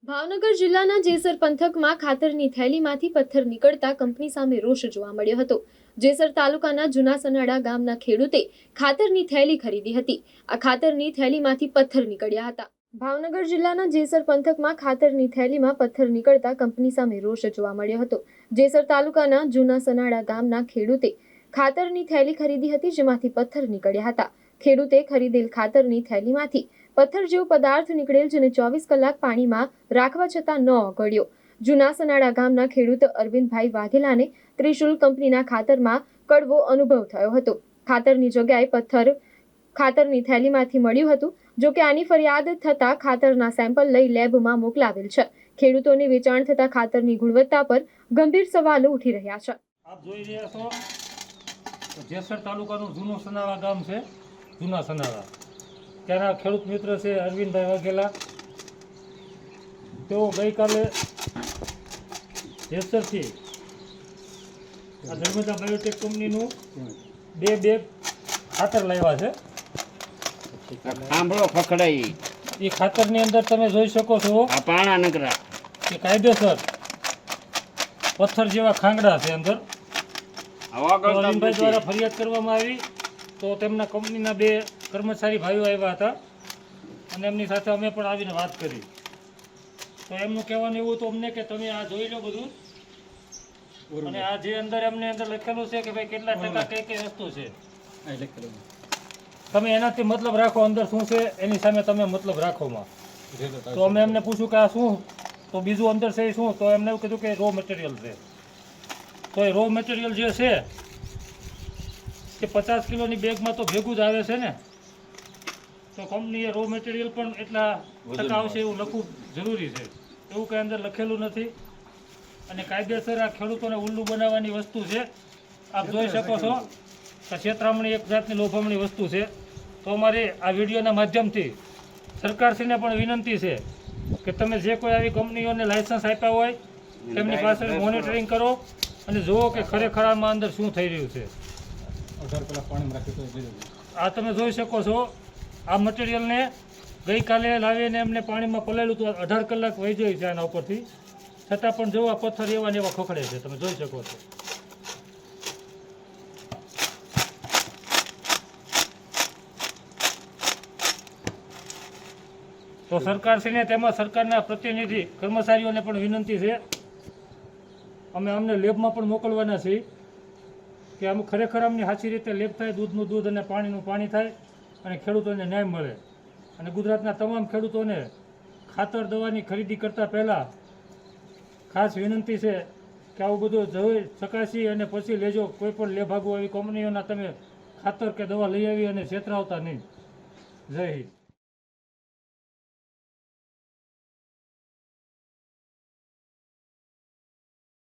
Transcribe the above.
ભાવનગર જિલ્લાના જેસર પંથકમાં ખાતરની થેલીમાંથી પથ્થર નીકળતા કંપની સામે રોષ જોવા મળ્યો હતો। જેસર તાલુકાના જૂના સનાડા ગામના ખેડૂતે ખાતરની થેલી ખરીદી હતી। આ ખાતરની થેલીમાંથી પથ્થર નીકળ્યા હતા। ભાવનગર જિલ્લાના જેસર પંથકમાં ખાતરની થેલીમાં પથ્થર નીકળતા કંપની સામે રોષ જોવા મળ્યો હતો। જેસર તાલુકાના જૂના સનાડા ગામના ખેડૂતે ખાતરની થેલી ખરીદી હતી, જેમાંથી પથ્થર નીકળ્યા હતા। ખેડૂતે ખરીદેલ ખાતરની થેલીમાંથી પથ્થર જેવો પદાર્થ નીકળેલ, જેને 24 કલાક પાણીમાં રાખવા છતાં ન ઓગળ્યો। જૂના સનાડા ગામના ખેડૂત અરવિંદભાઈ વાઘેલાને ત્રિશુલ કંપનીના ખાતરમાં કડવો અનુભવ થયો હતો। ખાતરની જગ્યાએ પથ્થર ખાતરની થેલીમાંથી મળ્યું હતું। જો કે આની ફરિયાદ થતા ખાતરના સેમ્પલ લઈ લેબમાં મોકલાવેલ છે। ખેડૂતોને વેચાણ થતા ખાતરની ગુણવત્તા પર ગંભીર સવાલો ઉઠી રહ્યા છે। આપ જોઈ રહ્યા છો જેસર તાલુકાનું જૂનું સનાળા ગામ છે। જૂના સનાળા ત્યાંના ખેડૂત મિત્ર છે અરવિંદભાઈ વાઘેલા। તેઓ ગઈકાલે જેસરથી આ નર્મદા બાયોટેક કંપનીનું 2 બેગ ખાતર લાવ્યા છે। સાંભળો ખખડાઈ એ ખાતરની અંદર તમે જોઈ શકો છો આ પાણા નકરા કે કાયદેસર પથ્થર જેવા ખાંગડા છે અંદર। અરવિંદભાઈ દ્વારા ફરિયાદ કરવામાં આવી તો તેમના કંપનીના 2 કર્મચારી ભાઈઓ આવ્યા હતા અને એમની સાથે અમે પણ આવીને વાત કરી। તો એમનું કહેવાનું એવું હતું અમને કે તમે આ જોઈ લો બધું, અને આ જે અંદર એમને અંદર લખેલું છે કે ભાઈ કેટલા ટકા કઈ કઈ વસ્તુ છે, તમે એનાથી મતલબ રાખો, અંદર શું છે એની સામે તમે મતલબ રાખોમાં। તો અમે એમને પૂછ્યું કે આ શું, તો બીજું અંદર છે એ શું, તો એમને એવું કીધું કે રો મટીરિયલ છે। તો એ રો મટીરિયલ જે છે કે 50 કિલોની બેગમાં તો ભેગું જ આવે છે ને, તો કંપનીએ રો મટીરિયલ પણ એટલા ટકા આવશે એવું લખવું જરૂરી છે। એવું કંઈ અંદર લખેલું નથી અને કાયદેસર આ ખેડૂતોને ઉલ્લુ બનાવવાની વસ્તુ છે। આપ જોઈ શકો છો કે છેતરામણી એક જાતની લોભામણી વસ્તુ છે। તો અમારી આ વિડીયોના માધ્યમથી સરકારશ્રીને પણ વિનંતી છે કે તમે જે કોઈ આવી કંપનીઓને લાયસન્સ આપ્યા હોય તેમની પાસે મોનિટરિંગ કરો અને જુઓ કે ખરેખર આમાં અંદર શું થઈ રહ્યું છે। આ તમે જોઈ શકો છો આ મટીરિયલને ગઈકાલે લાવીને એમને પાણીમાં પલાળ્યું હતું। 18 કલાક વહી જાય છે આના ઉપરથી, છતાં પણ જો આ પથ્થર એવા ને એવા ખખડે છે, તમે જોઈ શકો છો। તો સરકારશ્રીને તેમાં સરકારના પ્રતિનિધિ કર્મચારીઓને પણ વિનંતી છે, અમને લેબમાં પણ મોકલવાના છીએ કે આમ ખરેખર અમની સાચી રીતે લેબ થાય, દૂધનું દૂધ અને પાણીનું પાણી થાય અને ખેડૂતોને ન્યાય મળે। અને ગુજરાતના તમામ ખેડૂતોને ખાતર દવાની ખરીદી કરતાં પહેલાં ખાસ વિનંતી છે કે આવું બધું જોઈ ચકાસી અને પછી લેજો। કોઈ પણ લેભાગુ આવી કંપનીઓના તમે ખાતર કે દવા લઈ આવી અને છેતરાવતા નહીં। જય હિન્દ।